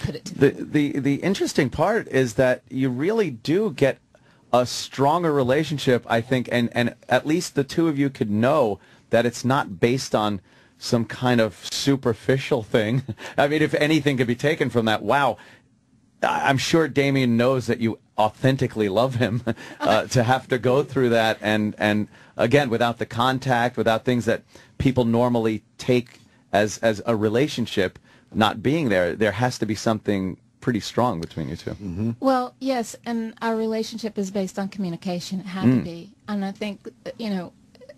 put it to me. The interesting part is that you really do get a stronger relationship, I think, and at least the two of you could know that it's not based on some kind of superficial thing. I mean, if anything could be taken from that, wow, I'm sure Damien knows that you authentically love him to have to go through that, and again, without the contact, without things that people normally take as a relationship not being there, there has to be something pretty strong between you two. Mm-hmm. Well, yes, and our relationship is based on communication. It had to be. And I think, you know,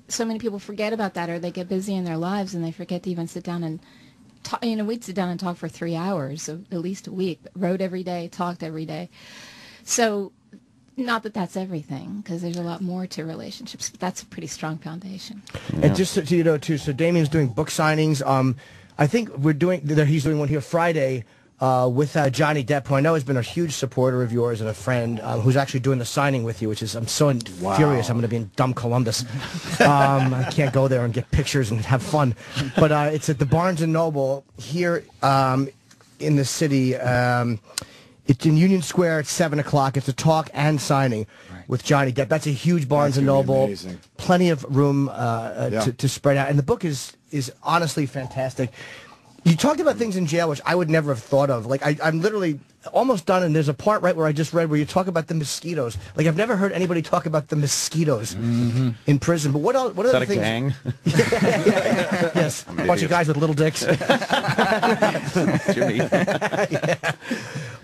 so many people forget about that, or they get busy in their lives and they forget to even sit down and talk. You know, we'd sit down and talk for 3 hours, so at least a week, wrote every day, talked every day. So not that that's everything, because there's a lot more to relationships, but that's a pretty strong foundation. Yeah. And just so you know, too, so Damien's doing book signings. I think he's doing one here Friday with Johnny Depp, who I know has been a huge supporter of yours and a friend, who's actually doing the signing with you, which is, I'm so furious. I'm going to be in dumb Columbus. I can't go there and get pictures and have fun. But it's at the Barnes & Noble here in the city. It's in Union Square at 7 o'clock. It's a talk and signing with Johnny Depp. That's a huge Barnes & Noble. Plenty of room to spread out. And the book is honestly fantastic. You talked about things in jail which I would never have thought of. Like, I'm literally almost done, and there's a part right where I just read where you talk about the mosquitoes. Like, I've never heard anybody talk about the mosquitoes in prison. But what else? What Is are that the a things? gang? Yes, a bunch of guys with little dicks. Jimmy. Yeah.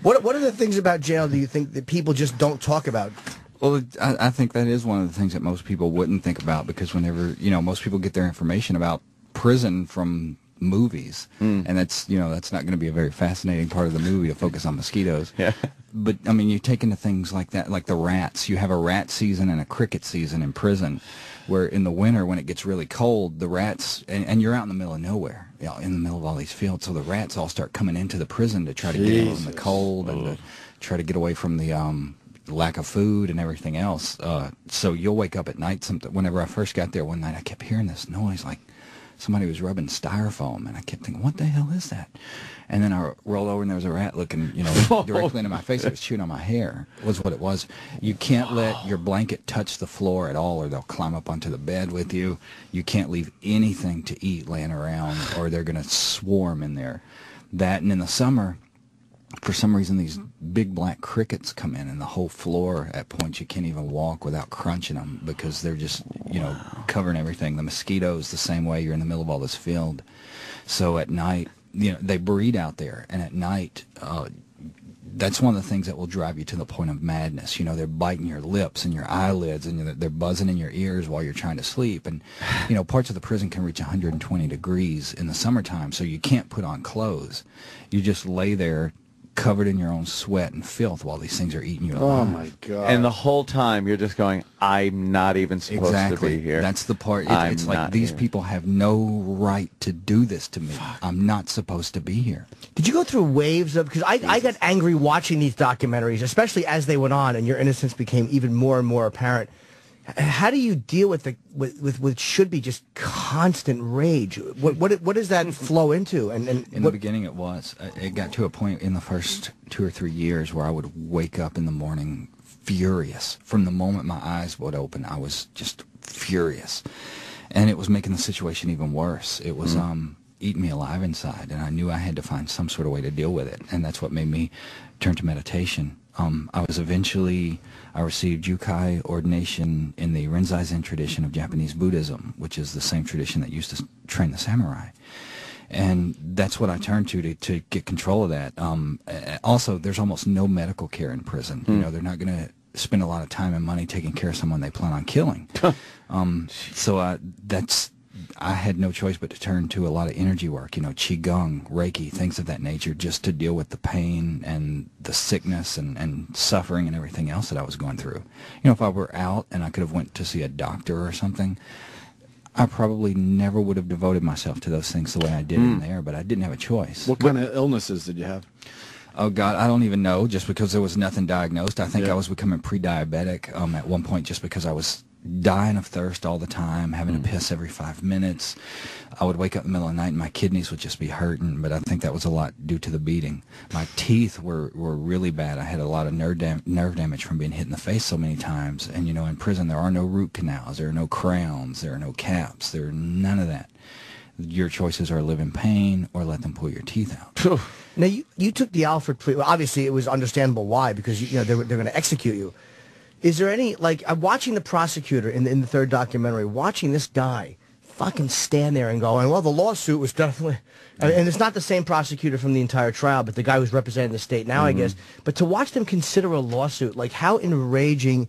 What are the things about jail do you think that people just don't talk about? Well, I think that is one of the things that most people wouldn't think about, because whenever, you know, most people get their information about prison from movies, and that's not going to be a very fascinating part of the movie to focus on mosquitoes. Yeah. But I mean, you take into things like that, like the rats. You have a rat season and a cricket season in prison, where in the winter when it gets really cold, the rats, and you're out in the middle of nowhere, you know, in the middle of all these fields, so the rats all start coming into the prison to try to get away from the cold and to try to get away from the lack of food and everything else. So you'll wake up at night. Whenever I first got there one night, I kept hearing this noise like somebody was rubbing styrofoam, and I kept thinking, what the hell is that? And then I rolled over, and there was a rat looking, you know, directly into my face. It was chewing on my hair, was what it was. You can't let your blanket touch the floor at all, or they'll climb up onto the bed with you. You can't leave anything to eat laying around, or they're going to swarm in there. That, and in the summer, for some reason, these big black crickets come in, and the whole floor at points you can't even walk without crunching them, because they're just, you know, covering everything. The mosquitoes the same way. You're in the middle of all this field. So at night, you know, they breed out there, and at night, that's one of the things that will drive you to the point of madness. You know, they're biting your lips and your eyelids, and they're buzzing in your ears while you're trying to sleep. And, you know, parts of the prison can reach 120 degrees in the summertime, so you can't put on clothes. You just lay there covered in your own sweat and filth while these things are eating you alive. Oh my God. And the whole time you're just going, I'm not even supposed to be here. That's the part. It's like these people have no right to do this to me. I'm not supposed to be here. Did you go through waves of, because I got angry watching these documentaries, especially as they went on and your innocence became even more and more apparent. How do you deal with what should be just constant rage? What does that flow into? And in the beginning, it got to a point in the first 2 or 3 years where I would wake up in the morning furious. From the moment my eyes would open, I was just furious, and it was making the situation even worse. It was eating me alive inside, and I knew I had to find some sort of way to deal with it, and that's what made me turn to meditation. I received Jukai ordination in the Rinzai tradition of Japanese Buddhism, which is the same tradition that used to train the samurai. And that's what I turned to get control of that. Also, there's almost no medical care in prison. You know, they're not going to spend a lot of time and money taking care of someone they plan on killing. I had no choice but to turn to a lot of energy work, you know, Qigong, Reiki, things of that nature, just to deal with the pain and the sickness and suffering and everything else that I was going through. You know, if I were out and I could have went to see a doctor or something, I probably never would have devoted myself to those things the way I did in there, but I didn't have a choice. What kind of illnesses did you have? Oh, God, I don't even know, just because there was nothing diagnosed. I think I was becoming pre-diabetic at one point just because I was dying of thirst all the time, having to piss every 5 minutes. I would wake up in the middle of the night and my kidneys would just be hurting, but I think that was a lot due to the beating. My teeth were really bad. I had a lot of nerve damage from being hit in the face so many times. And, you know, in prison there are no root canals, there are no crowns, there are no caps, there are none of that. Your choices are live in pain or let them pull your teeth out. Now, you took the Alfred plea. Well, obviously, it was understandable why, because you know they're going to execute you. Is there any, like, I'm watching the prosecutor in the third documentary, watching this guy fucking stand there and going, well, the lawsuit was definitely, and it's not the same prosecutor from the entire trial, but the guy who's representing the state now, I guess. But to watch them consider a lawsuit, like, how enraging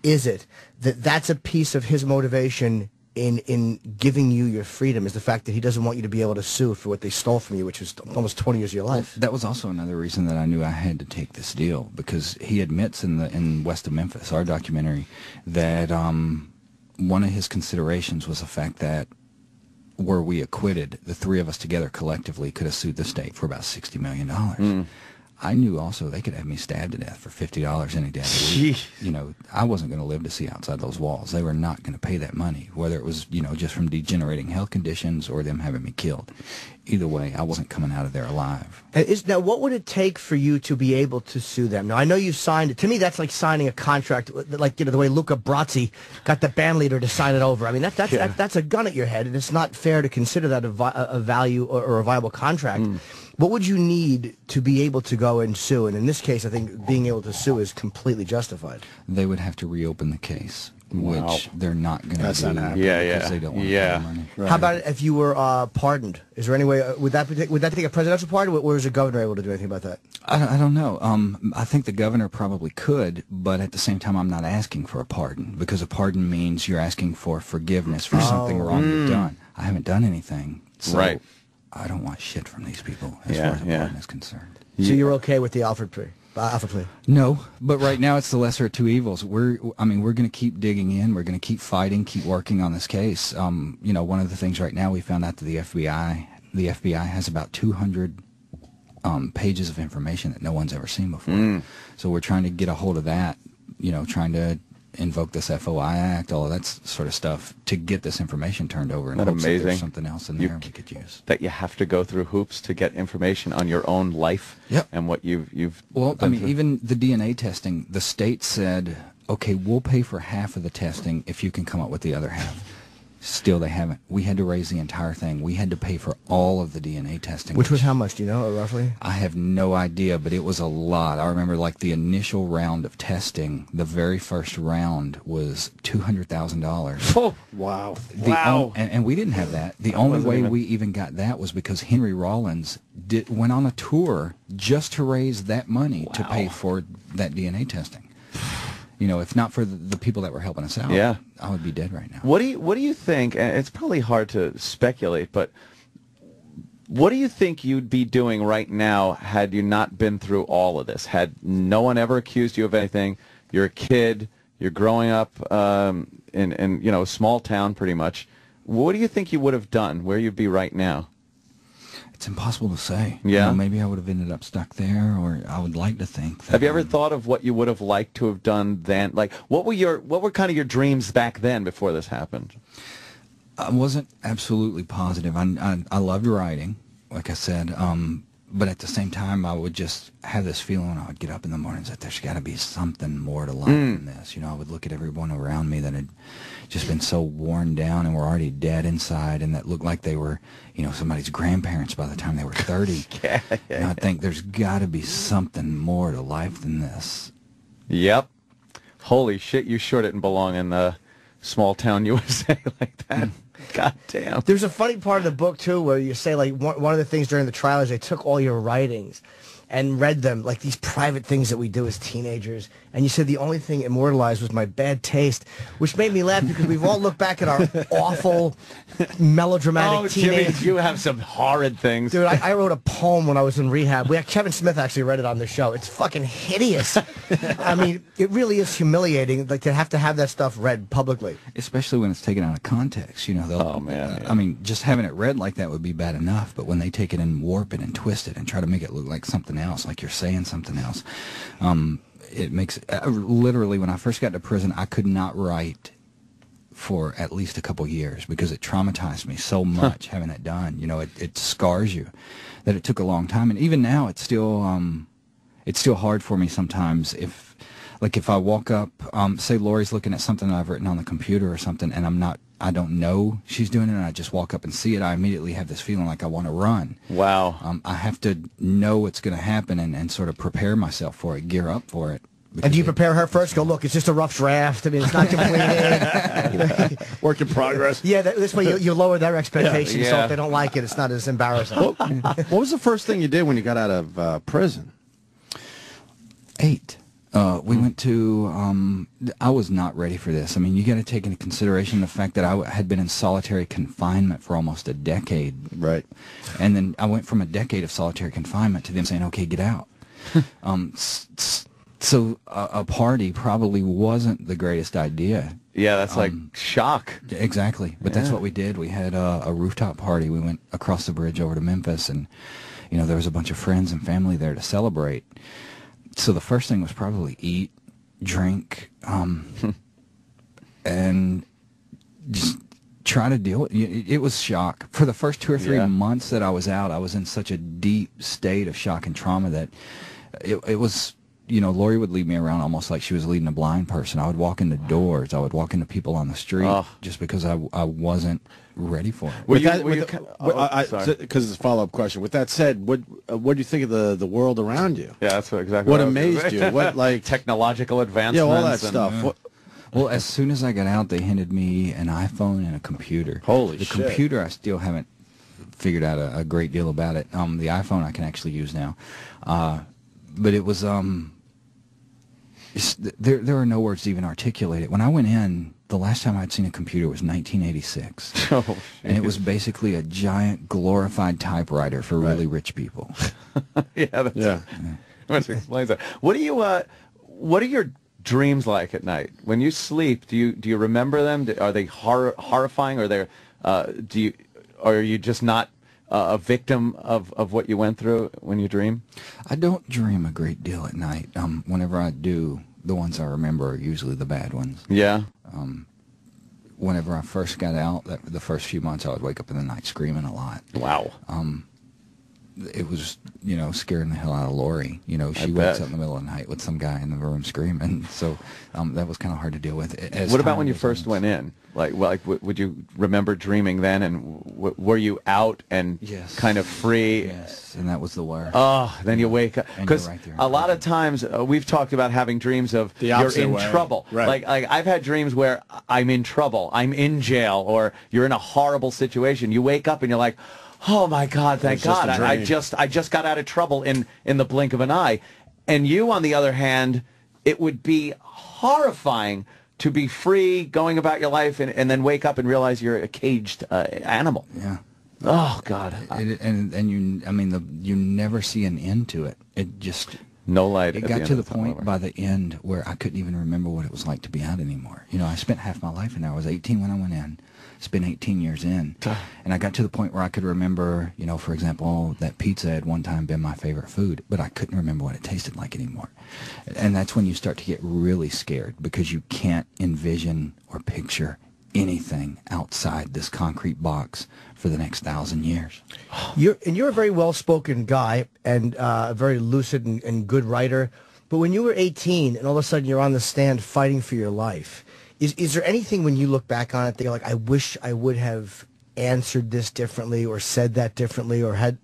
is it that that's a piece of his motivation in giving you your freedom, is the fact that he doesn't want you to be able to sue for what they stole from you, which was almost 20 years of your life. That was also another reason that I knew I had to take this deal, because he admits in West of Memphis, our documentary, that one of his considerations was the fact that were we acquitted, the three of us together collectively could have sued the state for about $60 million. I knew also they could have me stabbed to death for $50 any day of the week. You know, I wasn't going to live to see outside those walls. They were not going to pay that money, whether it was, you know, just from degenerating health conditions or them having me killed. Either way, I wasn't coming out of there alive. Now, what would it take for you to be able to sue them? Now, I know you've signed it. To me, that's like signing a contract, like, you know, the way Luca Brasi got the band leader to sign it over. I mean, that's a gun at your head, and it's not fair to consider that a value or a viable contract. What would you need to be able to go and sue? And in this case, I think being able to sue is completely justified. They would have to reopen the case, which they're not going to do. That's not happening. Because they don't want to pay the money. Right. How about if you were pardoned? Is there any way, would that take a presidential pardon, or is the governor able to do anything about that? I don't know. I think the governor probably could, but at the same time, I'm not asking for a pardon, because a pardon means you're asking for forgiveness for something wrong you've done. I haven't done anything, so I don't want shit from these people as far as a pardon is concerned. So you're okay with the Alfred plea? No, but right now it's the lesser of two evils. We're going to keep digging in. We're going to keep fighting, keep working on this case. You know, one of the things right now we found out that the FBI has about 200 pages of information that no one's ever seen before. So we're trying to get a hold of that, you know, trying to invoke this FOI Act, all of that sort of stuff, to get this information turned over. And hopes that there's something else in there we could use. That you have to go through hoops to get information on your own life and what you've Well, I mean, even the DNA testing, the state said, okay, we'll pay for half of the testing if you can come up with the other half. Still, they haven't. We had to raise the entire thing. We had to pay for all of the DNA testing. Which was how much, do you know, roughly? I have no idea, but it was a lot. I remember, like, the initial round of testing, the very first round was $200,000. Oh, wow. And we didn't have that. The only way we even got that was because Henry Rollins went on a tour just to raise that money to pay for that DNA testing. You know, if not for the people that were helping us out, I would be dead right now. What do you think, and it's probably hard to speculate, but what do you think you'd be doing right now had you not been through all of this? Had no one ever accused you of anything? You're a kid, you're growing up in you know, a small town pretty much. What do you think you would have done, where you'd be right now? It's impossible to say. Yeah. You know, maybe I would have ended up stuck there, or I would like to think that. Have you ever thought of what you would have liked to have done then? Like, what were kind of your dreams back then before this happened? I wasn't absolutely positive. I loved writing, like I said, but at the same time, I would just have this feeling when I would get up in the mornings that there's got to be something more to life than this. You know, I would look at everyone around me that had just been so worn down and were already dead inside, and that looked like they were, you know, somebody's grandparents by the time they were 30. And I think there's got to be something more to life than this. Yep. Holy shit, you sure didn't belong in small town USA like that. God damn. There's a funny part of the book, too, where you say, like, one of the things during the trial is they took all your writings and read them, like these private things that we do as teenagers. And you said the only thing immortalized was my bad taste, which made me laugh because we've all looked back at our awful, melodramatic teenage... Jimmy, you have some horrid things. Dude, I wrote a poem when I was in rehab. Kevin Smith actually read it on the show. It's fucking hideous. I mean, it really is humiliating, like, to have that stuff read publicly. Especially when it's taken out of context, you know. Oh, man. I mean, just having it read like that would be bad enough, but when they take it and warp it and twist it and try to make it look like something else, like you're saying something else, it makes... literally, when I first got to prison, I could not write for at least a couple years because it traumatized me so much having it done. You know, it scars you. That it took a long time, and even now it's still hard for me sometimes. If I walk up, say Lori's looking at something I've written on the computer or something, and I don't know she's doing it, and I just walk up and see it, I immediately have this feeling like I want to run. Wow. I have to know what's going to happen and sort of prepare myself for it, gear up for it. And do you prepare her first? Go, look, it's just a rough draft. I mean, it's not completed. Work in progress. Yeah, this way you lower their expectations, so Yeah. if they don't like it, it's not as embarrassing. What was the first thing you did when you got out of prison? 8. We went to, I was not ready for this. I mean, you got to take into consideration the fact that I had been in solitary confinement for almost a decade. Right. And then I went from a decade of solitary confinement to them saying, okay, get out. So a party probably wasn't the greatest idea. Yeah, that's like shock. Exactly. But that's what we did. We had a rooftop party. We went across the bridge over to Memphis, and, you know, there was a bunch of friends and family there to celebrate. So the first thing was probably eat, drink, and just try to deal with it. It was shock. For the first 2 or 3 months that I was out, I was in such a deep state of shock and trauma that it was, you know, Lori would lead me around almost like she was leading a blind person. I would walk into doors. I would walk into people on the street just because I wasn't ready for it. Because it's a follow-up question. With that said, what do you think of the world around you? Yeah, that's exactly What I was gonna amazed say. you? What, like, technological advancements? yeah, all that and- stuff. Well, as soon as I got out, they handed me an iPhone and a computer. Holy the shit. The computer, I still haven't figured out a great deal about it. The iPhone I can actually use now. But it was... there are no words to even articulate it. When I went in, the last time I'd seen a computer was 1986. Oh, and it was basically a giant glorified typewriter for really rich people. Which explains that. What are your dreams like at night? When you sleep, do you remember them? Are they horrifying, or are you just not a victim of what you went through when you dream? I don't dream a great deal at night. Whenever I do, the ones I remember are usually the bad ones. Yeah. Whenever I first got out, the first few months, I would wake up in the night screaming a lot. Wow. It was, you know, scaring the hell out of Lori. You know, she wakes up in the middle of the night with some guy in the room screaming. So that was kind of hard to deal with. What about when you first went in? Would you remember dreaming then? And were you out and kind of free? Yes, and that was the wire. Oh, then you wake up. Because right there. a lot of times we've talked about having dreams of you're in trouble. Right. Like I've had dreams where I'm in trouble, I'm in jail, or you're in a horrible situation. You wake up and you're like, oh my God, thank God, I just got out of trouble in the blink of an eye. And you, on the other hand, it would be horrifying to be free, going about your life, and then wake up and realize you're a caged animal. Yeah. Oh God. You never see an end to it. It just no light. It got to the point by the end where I couldn't even remember what it was like to be out anymore. You know, I spent half my life in there. I was 18 when I went in. Spent 18 years in, and I got to the point where I could remember, you know, for example, that pizza had one time been my favorite food, but I couldn't remember what it tasted like anymore. And that's when you start to get really scared because you can't envision or picture anything outside this concrete box for the next 1,000 years. You're a very well-spoken guy and a very lucid and good writer, but when you were 18 and all of a sudden you're on the stand fighting for your life, Is there anything when you look back on it that you're like, I wish I would have answered this differently or said that differently, or had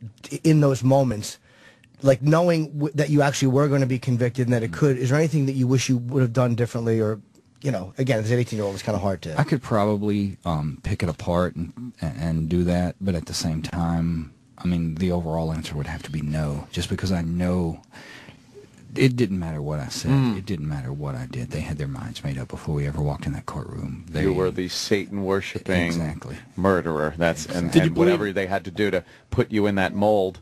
in those moments, like knowing that you actually were going to be convicted and that it could, is there anything that you wish you would have done differently? Or, you know, again, as an 18-year-old, it's kind of hard to... I could probably pick it apart and do that, but at the same time, I mean, the overall answer would have to be no, just because I know... It didn't matter what I said. It didn't matter what I did. They had their minds made up before we ever walked in that courtroom. You were the Satan-worshipping murderer. And you whatever they had to do to put you in that mold,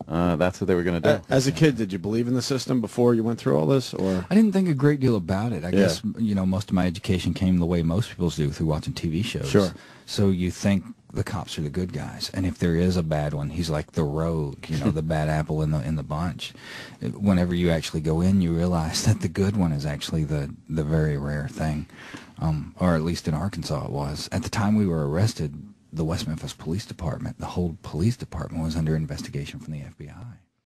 that's what they were going to do. As a kid, did you believe in the system before you went through all this? Or I didn't think a great deal about it. I guess, you know, most of my education came the way most people's do, through watching TV shows. Sure. So you think the cops are the good guys, and if there is a bad one, he's like the rogue, you know, the bad apple in the bunch. Whenever you actually go in, you realize that the good one is actually the very rare thing, or at least in Arkansas it was. At the time we were arrested, the West Memphis Police Department, the whole police department was under investigation from the FBI.